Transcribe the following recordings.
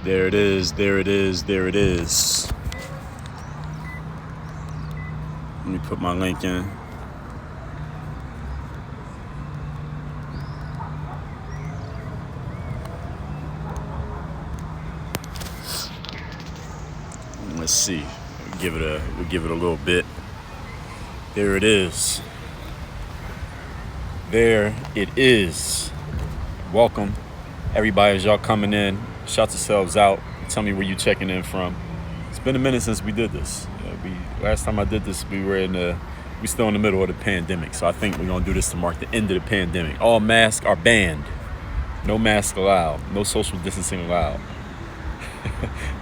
There it is, there it is, there it is. Let me put my link in. Let's see. We'll give it a little bit. There it is. There it is. Welcome, everybody, as y'all coming in. Shout yourselves out. Tell me where you checking in from. It's been a minute since we did this. Last time I did this, we still in the middle of the pandemic. So I think we're gonna do this to mark the end of the pandemic. All masks are banned. No mask allowed. No social distancing allowed.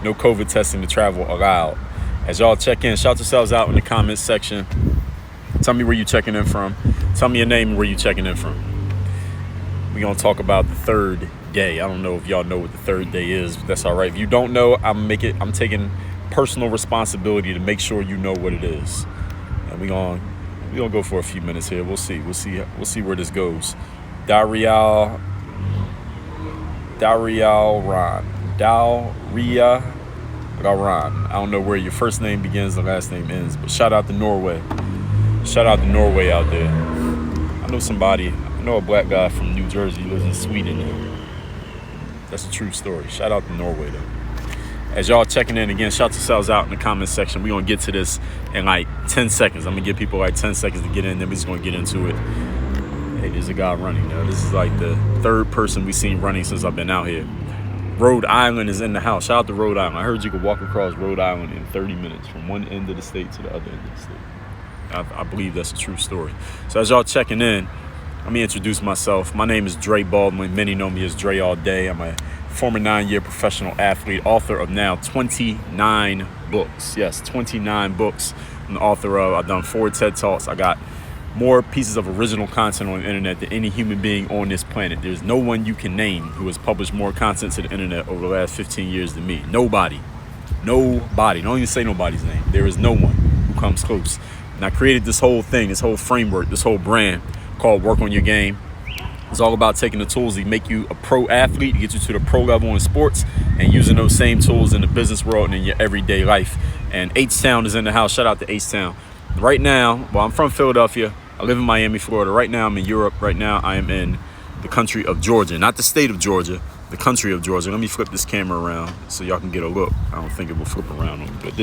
No COVID testing to travel allowed. As y'all check in, shout yourselves out in the comments section. Tell me where you checking in from. Tell me your name and where you checking in from. We're gonna talk about the third day. I don't know if y'all know what the third day is, but that's all right. If you don't know, I'm taking personal responsibility to make sure you know what it is. And we're gonna go for a few minutes here. We'll see where this goes. Daria Ran. I don't know where your first name begins and last name ends, but shout out to Norway. Shout out to Norway out there. I know a black guy from New Jersey who lives in Sweden. That's a true story. Shout out to Norway though. As y'all checking in again, shout yourselves out in the comment section. We're gonna get to this in like 10 seconds. I'm gonna give people like 10 seconds to get in, then we're just gonna get into it. Hey, there's a guy running now. This is like the third person we've seen running since I've been out here. Rhode Island is in the house. Shout out to Rhode Island. I heard you could walk across Rhode Island in 30 minutes from one end of the state to the other end of the state. I believe that's a true story. So as y'all checking in, let me introduce myself. My name is Dre Baldwin. Many know me as Dre all day. I'm a former 9-year professional athlete, author of now 29 books. Yes, 29 books. I'm the author of. I've done 4 TED Talks. I got more pieces of original content on the internet than any human being on this planet. There's no one you can name who has published more content to the internet over the last 15 years than me. Nobody. Don't even say nobody's name. There is no one who comes close. And I created this whole thing, this whole framework, this whole brand called Work on Your Game. It's all about taking the tools that make you a pro athlete, to get you to the pro level in sports, and using those same tools in the business world and in your everyday life. And H-Town is in the house. Shout out to H-Town. Right now, I'm from Philadelphia. I live in Miami, Florida. Right now, I'm in Europe. Right now, I am in the country of Georgia. Not the state of Georgia, the country of Georgia. Let me flip this camera around so y'all can get a look. I don't think it will flip around on me. But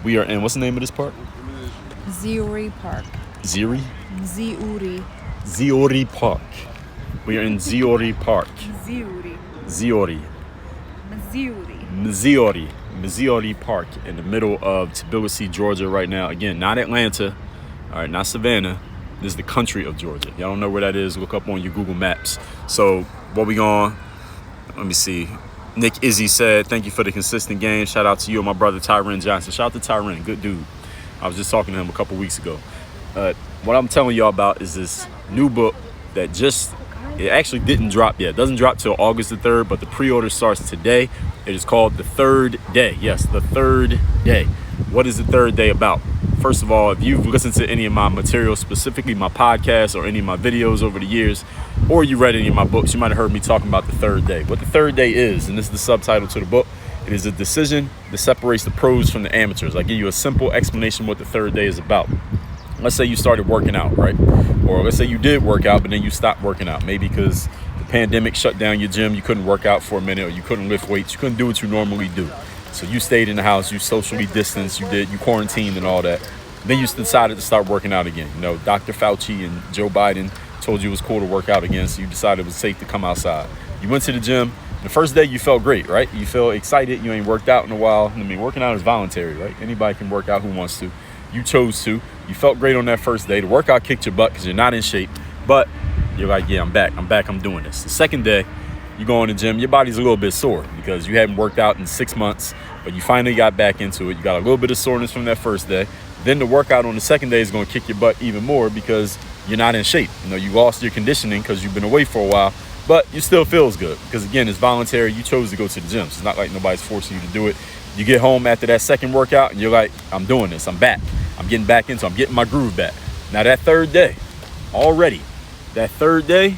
we are in, what's the name of this park? Ziuri Park. Ziuri? Ziuri. Ziuri Park. We are in Ziuri Park. Ziuri Park in the middle of Tbilisi, Georgia right now. Again, not Atlanta. All right, not Savannah. This is the country of Georgia. Y'all don't know where that is, look up on your Google Maps. So what we going? Let me see. Nick Izzy said, thank you for the consistent game. Shout out to you and my brother Tyron Johnson. Shout out to Tyron, good dude. I was just talking to him a couple weeks ago. What I'm telling y'all about is this new book that it actually didn't drop yet. It doesn't drop till August the 3rd, but the pre-order starts today. It is called The Third Day. Yes, The Third Day. What is The Third Day about? First of all, if you've listened to any of my material, specifically my podcasts or any of my videos over the years, or you read any of my books, you might have heard me talking about the third day. What the third day is, and this is the subtitle to the book, it is a decision that separates the pros from the amateurs. I give you a simple explanation what the third day is about. Let's say you started working out, right? Or let's say you did work out, but then you stopped working out. Maybe because the pandemic shut down your gym, you couldn't work out for a minute, or you couldn't lift weights, you couldn't do what you normally do. So you stayed in the house, you socially distanced, you quarantined and all that. Then you decided to start working out again. You know, Dr. Fauci and Joe Biden told you it was cool to work out again, so you decided it was safe to come outside. You went to the gym. The first day you felt great, right? You feel excited. You ain't worked out in a while. I mean, working out is voluntary, right? Anybody can work out who wants to. You chose to. You felt great on that first day. The workout kicked your butt because you're not in shape. But you're like, yeah, I'm back. I'm doing this. The second day, you go in the gym. Your body's a little bit sore because you haven't worked out in 6 months. But you finally got back into it. You got a little bit of soreness from that first day. Then the workout on the second day is going to kick your butt even more because you're not in shape. You know, you lost your conditioning because you've been away for a while. But you still feels good because, again, it's voluntary. You chose to go to the gym. So it's not like nobody's forcing you to do it. You get home after that second workout and you're like, I'm doing this. I'm back. I'm getting back into it. I'm getting my groove back. Now that third day, already, that third day,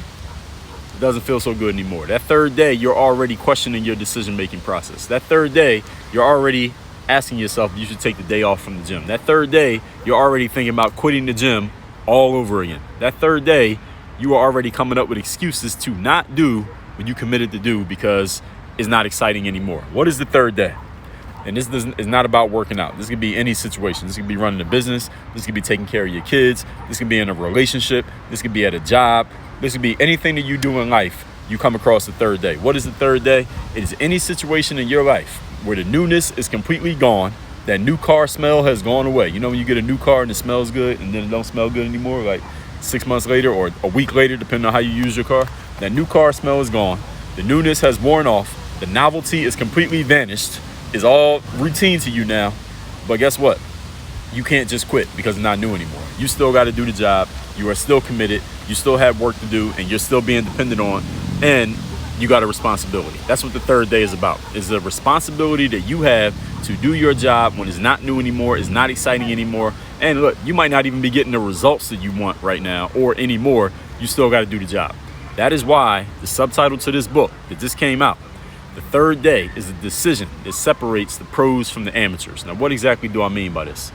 it doesn't feel so good anymore. That third day, you're already questioning your decision-making process. That third day, you're already asking yourself if you should take the day off from the gym. That third day, you're already thinking about quitting the gym all over again. That third day, you are already coming up with excuses to not do what you committed to do because it's not exciting anymore. What is the third day? And this is not about working out. This could be any situation. This could be running a business. This could be taking care of your kids. This could be in a relationship. This could be at a job. This could be anything that you do in life. You come across the third day. What is the third day? It is any situation in your life where the newness is completely gone. That new car smell has gone away. You know when you get a new car and it smells good and then it don't smell good anymore, like 6 months later or a week later, depending on how you use your car. That new car smell is gone. The newness has worn off. The novelty is completely vanished. It's all routine to you now. But guess what? You can't just quit because it's not new anymore. You still got to do the job. You are still committed. You still have work to do and you're still being dependent on. And you got a responsibility. That's what the third day is about. Is the responsibility that you have to do your job when it's not new anymore, it's not exciting anymore. And look, you might not even be getting the results that you want right now or anymore. You still got to do the job. That is why the subtitle to this book that just came out, the third day, is a decision that separates the pros from the amateurs. Now, what exactly do I mean by this?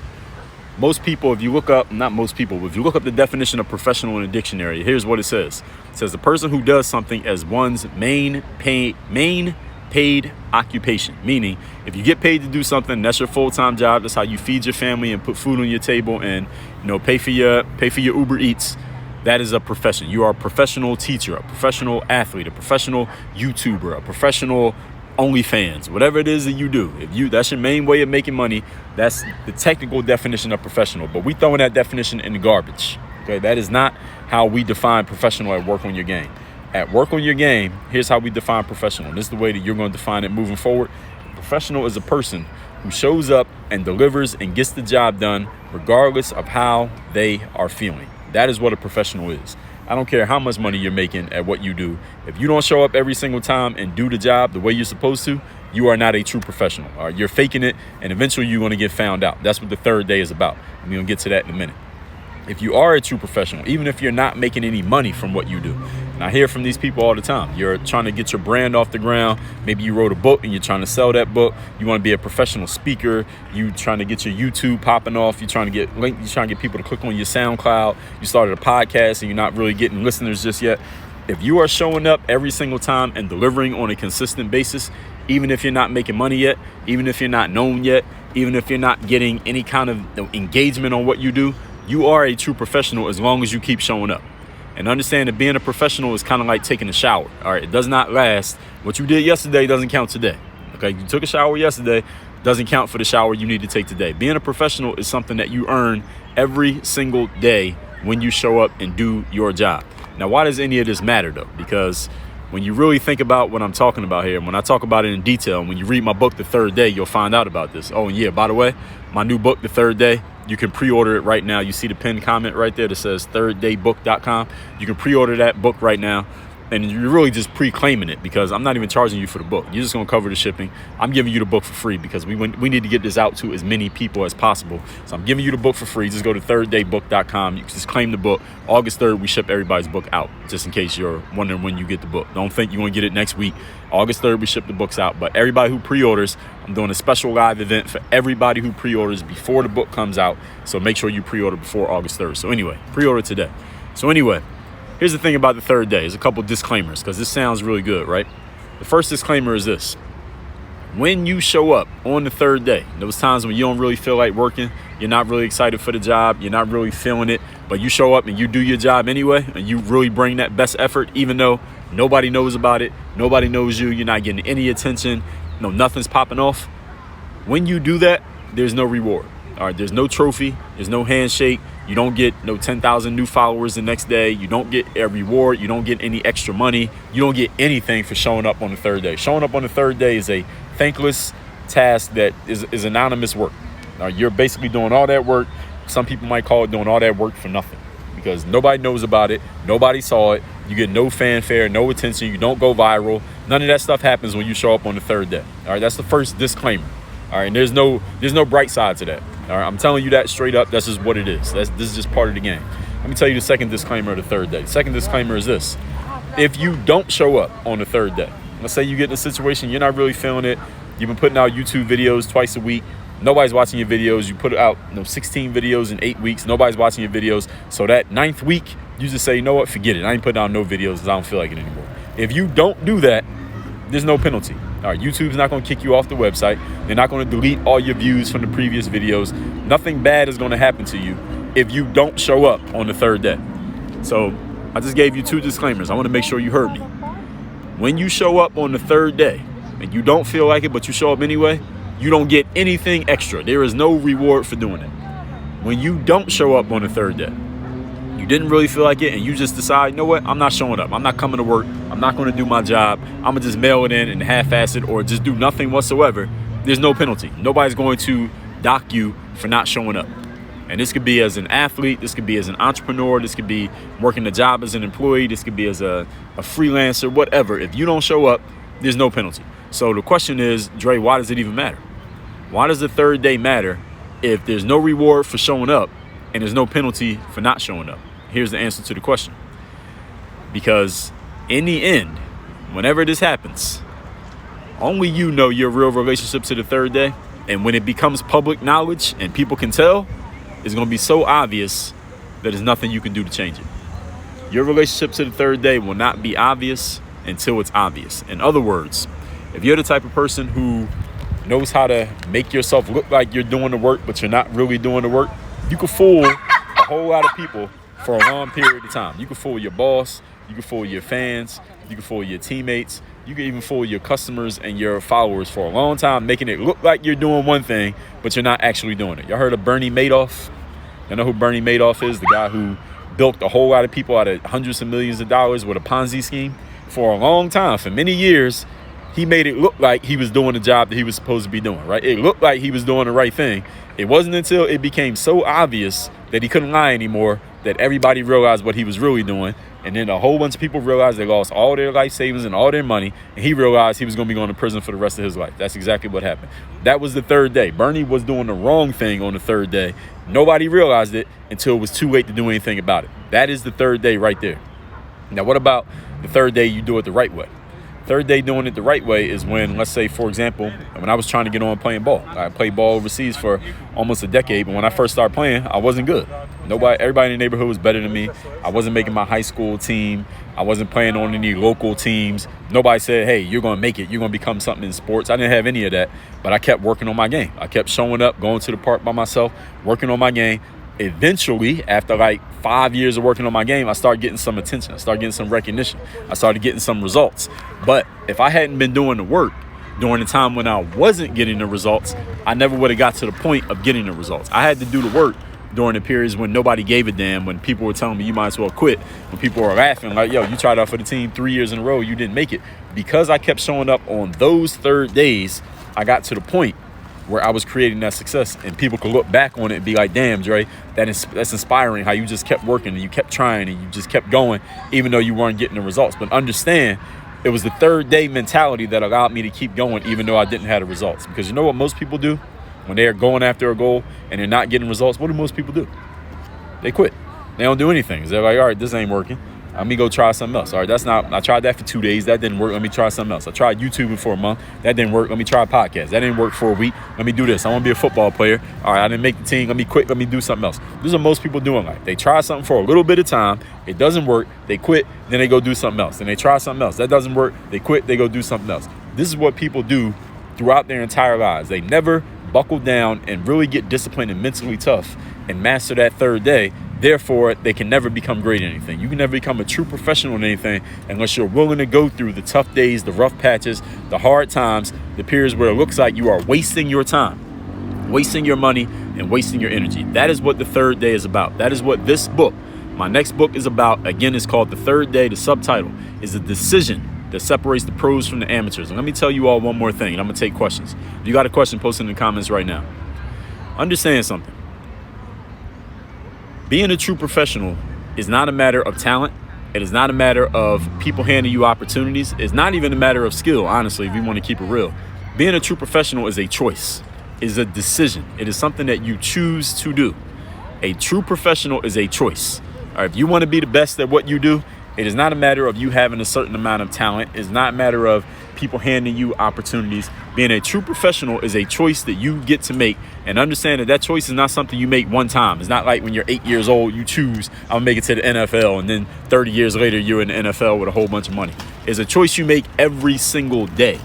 Most people, if you look up, not most people, but if you look up the definition of professional in a dictionary, here's what it says. It says the person who does something as one's main paid occupation. Meaning, if you get paid to do something, that's your full-time job. That's how you feed your family and put food on your table and, pay for your Uber Eats. That is a profession. You are a professional teacher, a professional athlete, a professional YouTuber, a professional OnlyFans, whatever it is that you do. That's your main way of making money, that's the technical definition of professional. But we throwing that definition in the garbage. Okay, that is not how we define professional at Work on Your Game. At Work on Your Game, here's how we define professional. This is the way that you're going to define it moving forward. Professional is a person who shows up and delivers and gets the job done regardless of how they are feeling. That is what a professional is. I don't care how much money you're making at what you do. If you don't show up every single time and do the job the way you're supposed to, you are not a true professional. All right? You're faking it, and eventually you're going to get found out. That's what the third day is about. And we're going to get to that in a minute. If you are a true professional, even if you're not making any money from what you do, and I hear from these people all the time, you're trying to get your brand off the ground. Maybe you wrote a book and you're trying to sell that book. You want to be a professional speaker. You trying to get your YouTube popping off. You're trying to get linked. You're trying to get people to click on your SoundCloud. You started a podcast and you're not really getting listeners just yet. If you are showing up every single time and delivering on a consistent basis, even if you're not making money yet, even if you're not known yet, even if you're not getting any kind of engagement on what you do, you are a true professional as long as you keep showing up. And understand that being a professional is kind of like taking a shower. All right, it does not last. What you did yesterday doesn't count today. Okay, you took a shower yesterday, doesn't count for the shower you need to take today. Being a professional is something that you earn every single day when you show up and do your job. Now, why does any of this matter though? Because when you really think about what I'm talking about here, when I talk about it in detail, when you read my book, The Third Day, you'll find out about this. Oh, and yeah, by the way, my new book, The Third Day, you can pre-order it right now. You see the pinned comment right there that says thirddaybook.com. You can pre-order that book right now. And you're really just pre-claiming it because I'm not even charging you for the book. You're just going to cover the shipping. I'm giving you the book for free because we need to get this out to as many people as possible. So I'm giving you the book for free. Just go to thirddaybook.com. You can just claim the book. August 3rd, we ship everybody's book out, just in case you're wondering when you get the book. Don't think you're going to get it next week. August 3rd, we ship the books out. But everybody who pre-orders, I'm doing a special live event for everybody who pre-orders before the book comes out. So make sure you pre-order before August 3rd. So anyway, pre-order today. So anyway, here's the thing about the third day. There's a couple disclaimers because this sounds really good, right? The first disclaimer is this. When you show up on the third day, those times when you don't really feel like working, you're not really excited for the job, you're not really feeling it, but you show up and you do your job anyway, and you really bring that best effort, even though nobody knows about it, nobody knows you, you're not getting any attention, nothing's popping off. When you do that, there's no reward. All right, there's no trophy, there's no handshake. You don't get 10,000 new followers the next day. You don't get a reward. You don't get any extra money. You don't get anything for showing up on the third day. Showing up on the third day is a thankless task that is anonymous work. You're basically doing all that work. Some people might call it doing all that work for nothing because nobody knows about it. Nobody saw it. You get no fanfare, no attention. You don't go viral. None of that stuff happens when you show up on the third day. All right, that's the first disclaimer. All right, and there's no bright side to that. All right, I'm telling you that straight up. That's just what it is. This is just part of the game. Let me tell you the second disclaimer of the third day. The second disclaimer is this. If you don't show up on the third day, let's say you get in a situation, you're not really feeling it. You've been putting out YouTube videos twice a week. Nobody's watching your videos. You put out 16 videos in 8 weeks. Nobody's watching your videos. So that 9th week, you just say, you know what, forget it. I ain't putting out no videos because I don't feel like it anymore. If you don't do that, there's no penalty. All right, YouTube's not going to kick you off the website. They're not going to delete all your views from the previous videos. Nothing bad is going to happen to you if you don't show up on the third day. So I just gave you 2 disclaimers. I want to make sure you heard me. When you show up on the third day and you don't feel like it, but you show up anyway, you don't get anything extra. There is no reward for doing it. When you don't show up on the third day, you didn't really feel like it, and you just decide, you know what, I'm not showing up. I'm not coming to work. I'm not going to do my job. I'm going to just mail it in and half-ass it or just do nothing whatsoever. There's no penalty. Nobody's going to dock you for not showing up. And this could be as an athlete. This could be as an entrepreneur. This could be working a job as an employee. This could be as a freelancer, whatever. If you don't show up, there's no penalty. So the question is, Dre, why does it even matter? Why does the third day matter if there's no reward for showing up and there's no penalty for not showing up? Here's the answer to the question. Because in the end, whenever this happens, only you know your real relationship to the third day. And when it becomes public knowledge and people can tell, it's going to be so obvious that there's nothing you can do to change it. Your relationship to the third day will not be obvious until it's obvious. In other words, if you're the type of person who knows how to make yourself look like you're doing the work, but you're not really doing the work, you can fool a whole lot of people for a long period of time. You can fool your boss, you can fool your fans, you can fool your teammates, you can even fool your customers and your followers for a long time, making it look like you're doing one thing, but you're not actually doing it. Y'all heard of Bernie Madoff? Y'all know who Bernie Madoff is? The guy who bilked a whole lot of people out of hundreds of millions of dollars with a Ponzi scheme. For a long time, for many years, he made it look like he was doing the job that he was supposed to be doing, right? It looked like he was doing the right thing. It wasn't until it became so obvious that he couldn't lie anymore that everybody realized what he was really doing. And then a whole bunch of people realized they lost all their life savings and all their money. And he realized he was going to be going to prison for the rest of his life. That's exactly what happened. That was the third day. Bernie was doing the wrong thing on the third day. Nobody realized it until it was too late to do anything about it. That is the third day right there. Now, what about the third day you do it the right way? Third day doing it the right way is when, let's say, for example, when I was trying to get on playing ball. I played ball overseas for almost a decade, but when I first started playing, I wasn't good. Everybody in the neighborhood was better than me. I wasn't making my high school team. I wasn't playing on any local teams. Nobody said, hey, you're going to make it. You're going to become something in sports. I didn't have any of that, but I kept working on my game. I kept showing up, going to the park by myself, working on my game. Eventually, after like 5 years of working on my game, I started getting some attention. I started getting some recognition. I started getting some results. But if I hadn't been doing the work during the time when I wasn't getting the results, I never would have got to the point of getting the results. I had to do the work during the periods when nobody gave a damn, when people were telling me you might as well quit, when people were laughing like, yo, you tried out for the team 3 years in a row, you didn't make it. Because I kept showing up on those third days, I got to the point where I was creating that success, and people could look back on it and be like, damn, Dre, that's inspiring how you just kept working and you kept trying and you just kept going even though you weren't getting the results. But understand, it was the third day mentality that allowed me to keep going even though I didn't have the results. Because you know what most people do when they're going after a goal and they're not getting results? What do most people do? They quit. They don't do anything. They're like, all right, this ain't working. Let me go try something else. All right, I tried that for 2 days. That didn't work. Let me try something else. I tried YouTubing for a month. That didn't work. Let me try a podcast. That didn't work for a week. Let me do this. I want to be a football player. All right, I didn't make the team. Let me quit. Let me do something else. This is what most people do in life. They try something for a little bit of time. It doesn't work. They quit. Then they go do something else. Then they try something else. That doesn't work. They quit. They go do something else. This is what people do throughout their entire lives. They never buckle down and really get disciplined and mentally tough and master that third day. Therefore, they can never become great at anything. You can never become a true professional in anything unless you're willing to go through the tough days, the rough patches, the hard times, the periods where it looks like you are wasting your time, wasting your money, and wasting your energy. That is what the third day is about. That is what this book, my next book, is about. Again, it's called The Third Day. The subtitle is a decision that separates the pros from the amateurs. And let me tell you all one more thing, and I'm going to take questions. If you got a question, post it in the comments right now. Understand something. Being a true professional is not a matter of talent. It is not a matter of people handing you opportunities. It's not even a matter of skill, honestly, if you want to keep it real. Being a true professional is a choice, is a decision. It is something that you choose to do. A true professional is a choice. All right, if you want to be the best at what you do It is not a matter of you having a certain amount of talent. It's not a matter of people handing you opportunities. Being a true professional is a choice that you get to make, and understand that that choice is not something you make one time. It's not like when you're 8 years old, you choose, I'm gonna make it to the NFL, and then 30 years later, you're in the NFL with a whole bunch of money. It's a choice you make every single day.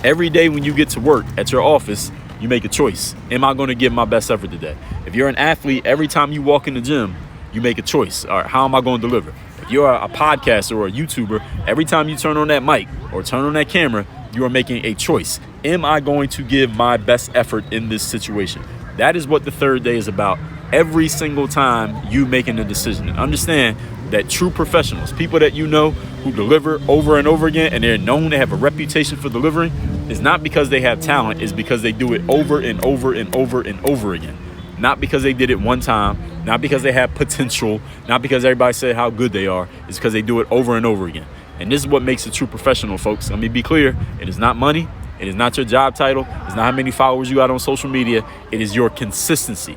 Every day when you get to work at your office, you make a choice. Am I gonna give my best effort today? If you're an athlete, every time you walk in the gym, you make a choice. All right, how am I gonna deliver? If you're a podcaster or a YouTuber, every time you turn on that mic or turn on that camera, you are making a choice. Am I going to give my best effort in this situation? That is what the third day is about. Every single time you making a decision. And understand that true professionals, people that you know who deliver over and over again, and they're known to have a reputation for delivering, is not because they have talent, it's because they do it over and over and over and over again. Not because they did it one time, not because they have potential, not because everybody said how good they are. It's because they do it over and over again. And this is what makes a true professional, folks. Let me be clear. It is not money. It is not your job title. It's not how many followers you got on social media. It is your consistency.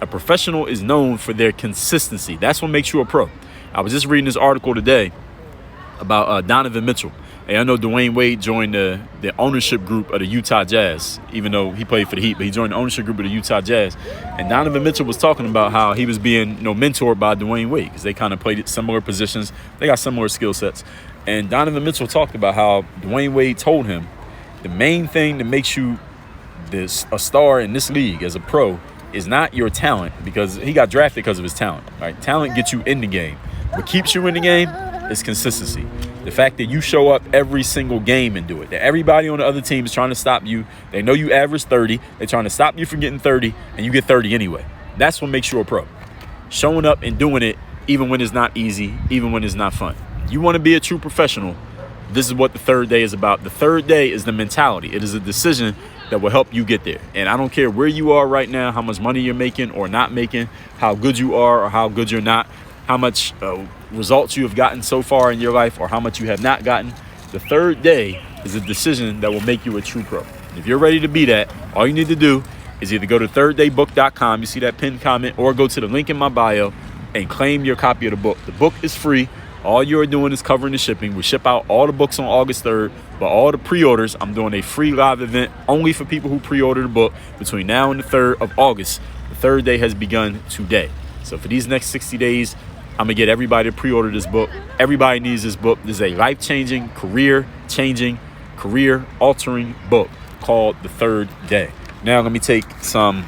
A professional is known for their consistency. That's what makes you a pro. I was just reading this article today about Donovan Mitchell. And I know Dwayne Wade joined the ownership group of the Utah Jazz, even though he played for the Heat, but he joined the ownership group of the Utah Jazz. And Donovan Mitchell was talking about how he was being, mentored by Dwayne Wade because they kind of played at similar positions. They got similar skill sets. And Donovan Mitchell talked about how Dwayne Wade told him the main thing that makes you a star in this league as a pro is not your talent, because he got drafted because of his talent. Right? Talent gets you in the game. What keeps you in the game is consistency. The fact that you show up every single game and do it. That everybody on the other team is trying to stop you. They know you average 30. They're trying to stop you from getting 30, and you get 30 anyway. That's what makes you a pro. Showing up and doing it even when it's not easy, even when it's not fun. You want to be a true professional, this is what the third day is about. The third day is the mentality. It is a decision that will help you get there. And I don't care where you are right now, how much money you're making or not making, how good you are or how good you're not, how much results you have gotten so far in your life or how much you have not gotten. The third day is a decision that will make you a true pro. If you're ready to be that, all you need to do is either go to thirddaybook.com, you see that pinned comment, or go to the link in my bio and claim your copy of the book. The book is free. All you're doing is covering the shipping. We ship out all the books on August 3rd, but all the pre-orders, I'm doing a free live event only for people who pre-order the book between now and the 3rd of August. The third day has begun today. So for these next 60 days, I'm going to get everybody to pre-order this book. Everybody needs this book. This is a life-changing, career-changing, career-altering book called The Third Day. Now let me take some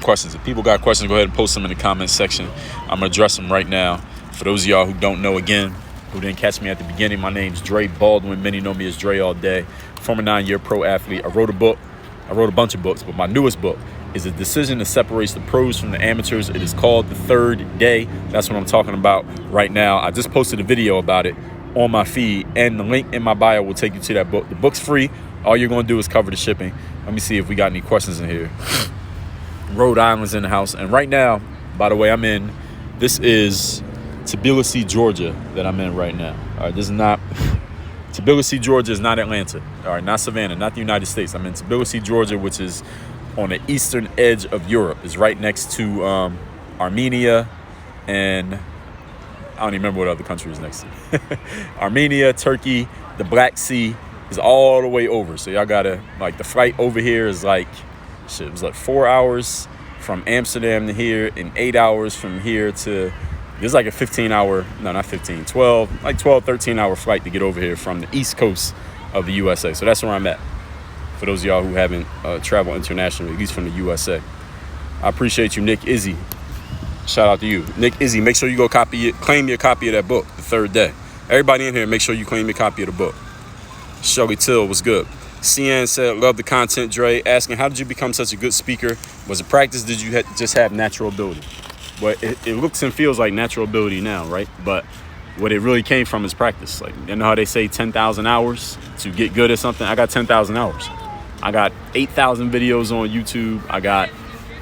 questions. If people got questions, go ahead and post them in the comments section. I'm going to address them right now. For those of y'all who don't know, again, who didn't catch me at the beginning, my name's Dre Baldwin. Many know me as Dre all day. Former 9-year pro athlete. I wrote a bunch of books, but my newest book is a decision that separates the pros from the amateurs. It is called The Third Day. That's what I'm talking about right now. I just posted a video about it on my feed, and the link in my bio will take you to that book. The book's free. All you're going to do is cover the shipping. Let me see if we got any questions in here. Rhode Island's in the house. And right now, by the way, this is Tbilisi, Georgia, that I'm in right now. All right, this is not, Tbilisi, Georgia is not Atlanta. All right, not Savannah, not the United States. I'm in Tbilisi, Georgia, which is on the eastern edge of Europe. It's right next to Armenia, and I don't even remember what other country is next to. Armenia, Turkey, the Black Sea is all the way over. So y'all gotta, the flight over here is it was 4 hours from Amsterdam to here and 8 hours from here to, it's like a 13-hour flight to get over here from the East Coast of the USA. So that's where I'm at. For those of y'all who haven't traveled internationally, at least from the USA. I appreciate you, Nick Izzy. Shout out to you. Nick Izzy, make sure you go claim your copy of that book, The Third Day. Everybody in here, make sure you claim your copy of the book. Shelly Till, was good. Cian said, love the content, Dre. Asking, how did you become such a good speaker? Was it practice? Did you just have natural ability? Well, it looks and feels like natural ability now, right? But what it really came from is practice. You know how they say 10,000 hours to get good at something? I got 10,000 hours. I got 8,000 videos on YouTube. I got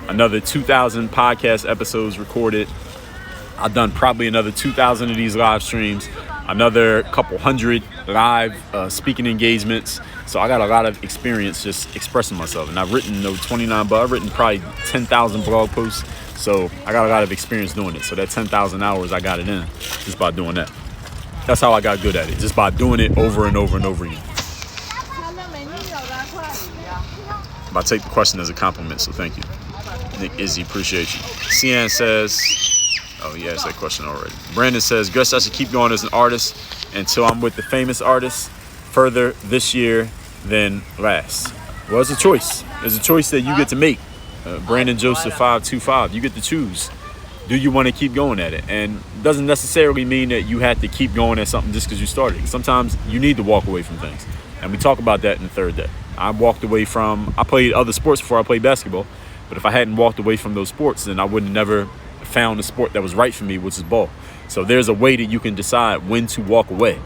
another 2,000 podcast episodes recorded. I've done probably another 2,000 of these live streams, another couple hundred live speaking engagements. So I got a lot of experience just expressing myself. And I've written I've written probably 10,000 blog posts. So I got a lot of experience doing it. So that 10,000 hours, I got it in just by doing that. That's how I got good at it, just by doing it over and over and over again. But I take the question as a compliment, so thank you. Nick Izzy, appreciate you. Cian says, oh, he asked that question already. Brandon says, guess I should keep going as an artist until I'm with the famous artists further this year than last. Well, it's a choice. It's a choice that you get to make. Brandon Joseph 525, you get to choose. Do you want to keep going at it? And it doesn't necessarily mean that you have to keep going at something just because you started. Sometimes you need to walk away from things. And we talk about that in the third day. I played other sports before I played basketball. But if I hadn't walked away from those sports, then I would have never found the sport that was right for me, which is ball. So there's a way that you can decide when to walk away.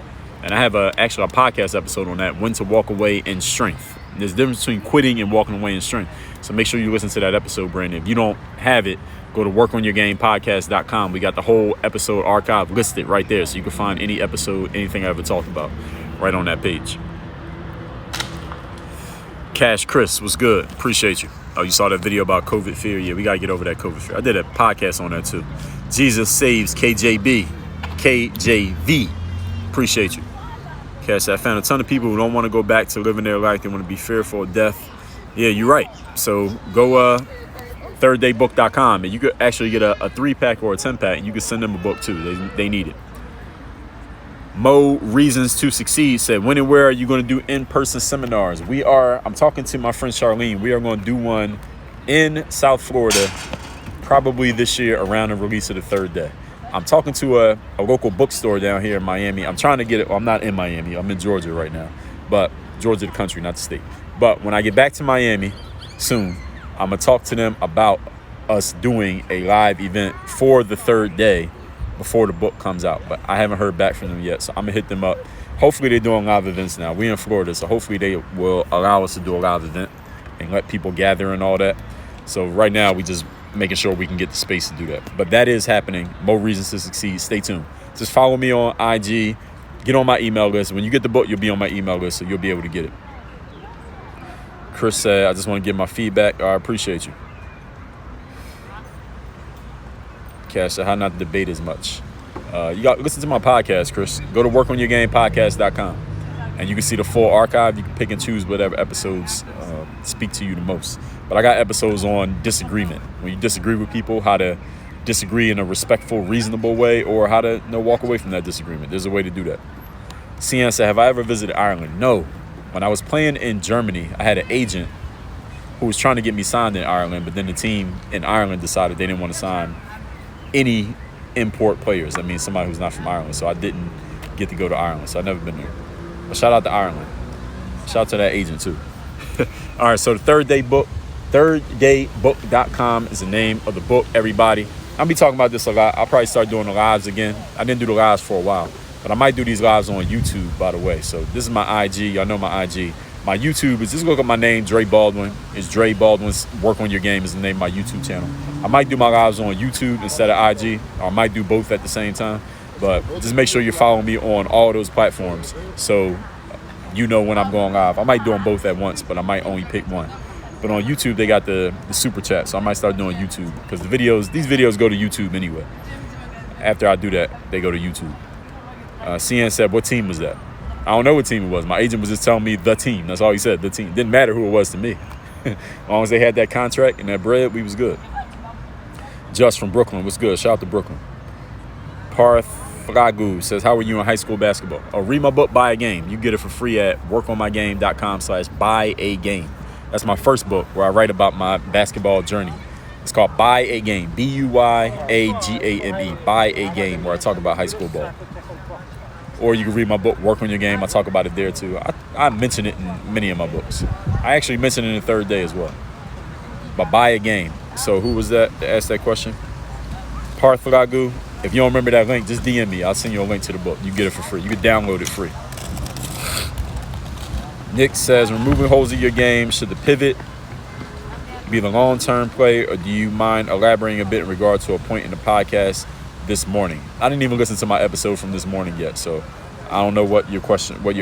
And I have actually a podcast episode on that, when to walk away in strength. And there's a difference between quitting and walking away in strength. So make sure you listen to that episode, Brandon. If you don't have it, go to workonyourgamepodcast.com. We got the whole episode archive listed right there. So you can find any episode, anything I ever talked about right on that page. Cash Chris was good. Appreciate you. Oh, you saw that video about COVID fear? Yeah, we got to get over that COVID fear. I did a podcast on that too. Jesus saves KJV. Appreciate you. Cash, I found a ton of people who don't want to go back to living their life. They want to be fearful of death. Yeah, you're right. So go thirddaybook.com and you could actually get a 3-pack or a 10-pack and you can send them a book too. They need it. Mo Reasons to Succeed said, when and where are you going to do in-person seminars? I'm talking to my friend Charlene. We are going to do one in South Florida probably this year around the release of the third day. I'm talking to a local bookstore down here in Miami. I'm trying to get it. Well, I'm not in Miami. I'm in Georgia right now. But Georgia, the country, not the state. But when I get back to Miami soon, I'm going to talk to them about us doing a live event for the third day before the book comes out. But I haven't heard back from them yet, so I'm going to hit them up. Hopefully they're doing live events now. We're in Florida, so hopefully they will allow us to do a live event and let people gather and all that. So right now we just making sure we can get the space to do that. But that is happening. More Reasons to Succeed. Stay tuned. Just follow me on IG. Get on my email list. When you get the book, you'll be on my email list, so you'll be able to get it. Chris said, I just want to give my feedback. I appreciate you. Cash said, how not to debate as much. You got listen to my podcast, Chris. Go to workonyourgamepodcast.com and you can see the full archive. You can pick and choose whatever episodes speak to you the most. But I got episodes on disagreement. When you disagree with people, how to disagree in a respectful, reasonable way, or how to walk away from that disagreement. There's a way to do that. Cian said, have I ever visited Ireland? No. When I was playing in Germany, I had an agent who was trying to get me signed in Ireland, but then the team in Ireland decided they didn't want to sign any import players. I mean, somebody who's not from Ireland. So I didn't get to go to Ireland. So I've never been there. But shout out to Ireland. Shout out to that agent too. All right, so the third day book, thirddaybook.com is the name of the book, everybody. I'll be talking about this a lot. I'll probably start doing the lives again. I didn't do the lives for a while, but I might do these lives on YouTube, by the way. So this is my IG. Y'all know my IG. My YouTube is, just look up my name, Dre Baldwin. It's Dre Baldwin's Work on Your Game is the name of my YouTube channel. I might do my lives on YouTube instead of IG, or I might do both at the same time. But just make sure you follow me on all those platforms so you know when I'm going live. I might do them both at once, but I might only pick one. But on YouTube, they got the super chat, so I might start doing YouTube because these videos go to YouTube anyway. After I do that, they go to YouTube. CN said, what team was that? I don't know what team it was. My agent was just telling me the team. That's all he said, the team. Didn't matter who it was to me. As long as they had that contract and that bread, we was good. Just from Brooklyn, what's good? Shout out to Brooklyn. Parth Flagu says, how were you in high school basketball? Oh, read my book, Buy a Game. You get it for free at workonmygame.com/buy-a-game. That's my first book where I write about my basketball journey. It's called Buy a Game, BUYAGAME, Buy a Game, where I talk about high school ball. Or you can read my book, Work on Your Game. I talk about it there too. I mention it in many of my books. I actually mention it in the third day as well. But Buy a Game. So who was that to ask that question? Parth Flagu. If you don't remember that link, just DM me. I'll send you a link to the book. You get it for free. You can download it free. Nick says, removing holes in your game, should the pivot be the long-term play, or do you mind elaborating a bit in regard to a point in the podcast this morning? I didn't even listen to my episode from this morning yet, so I don't know what you're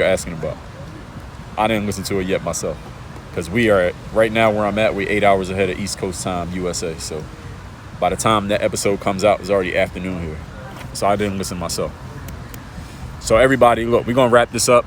asking about. I didn't listen to it yet myself because we are right now where I'm at. We're 8 hours ahead of East Coast time, USA. So by the time that episode comes out, it's already afternoon here. So I didn't listen myself. So everybody, look, we're going to wrap this up.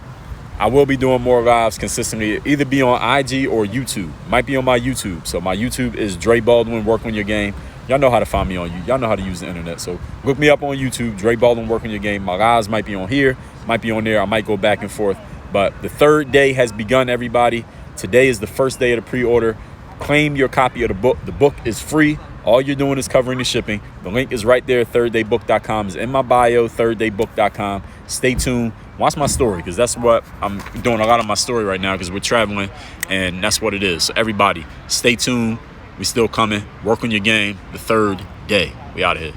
I will be doing more lives consistently, either be on IG or YouTube. Might be on my YouTube. So my YouTube is Dre Baldwin, Work on Your Game. Y'all know how to find me on you. Y'all know how to use the internet. So look me up on YouTube, Dre Baldwin, Work on Your Game. My lives might be on here, might be on there. I might go back and forth. But the third day has begun, everybody. Today is the first day of the pre-order. Claim your copy of the book. The book is free. All you're doing is covering the shipping. The link is right there, thirddaybook.com. It's in my bio, thirddaybook.com. Stay tuned. Watch my story, because that's what I'm doing a lot of my story right now, because we're traveling, and that's what it is. So everybody, stay tuned. We still coming. Work on your game. The third day. We out of here.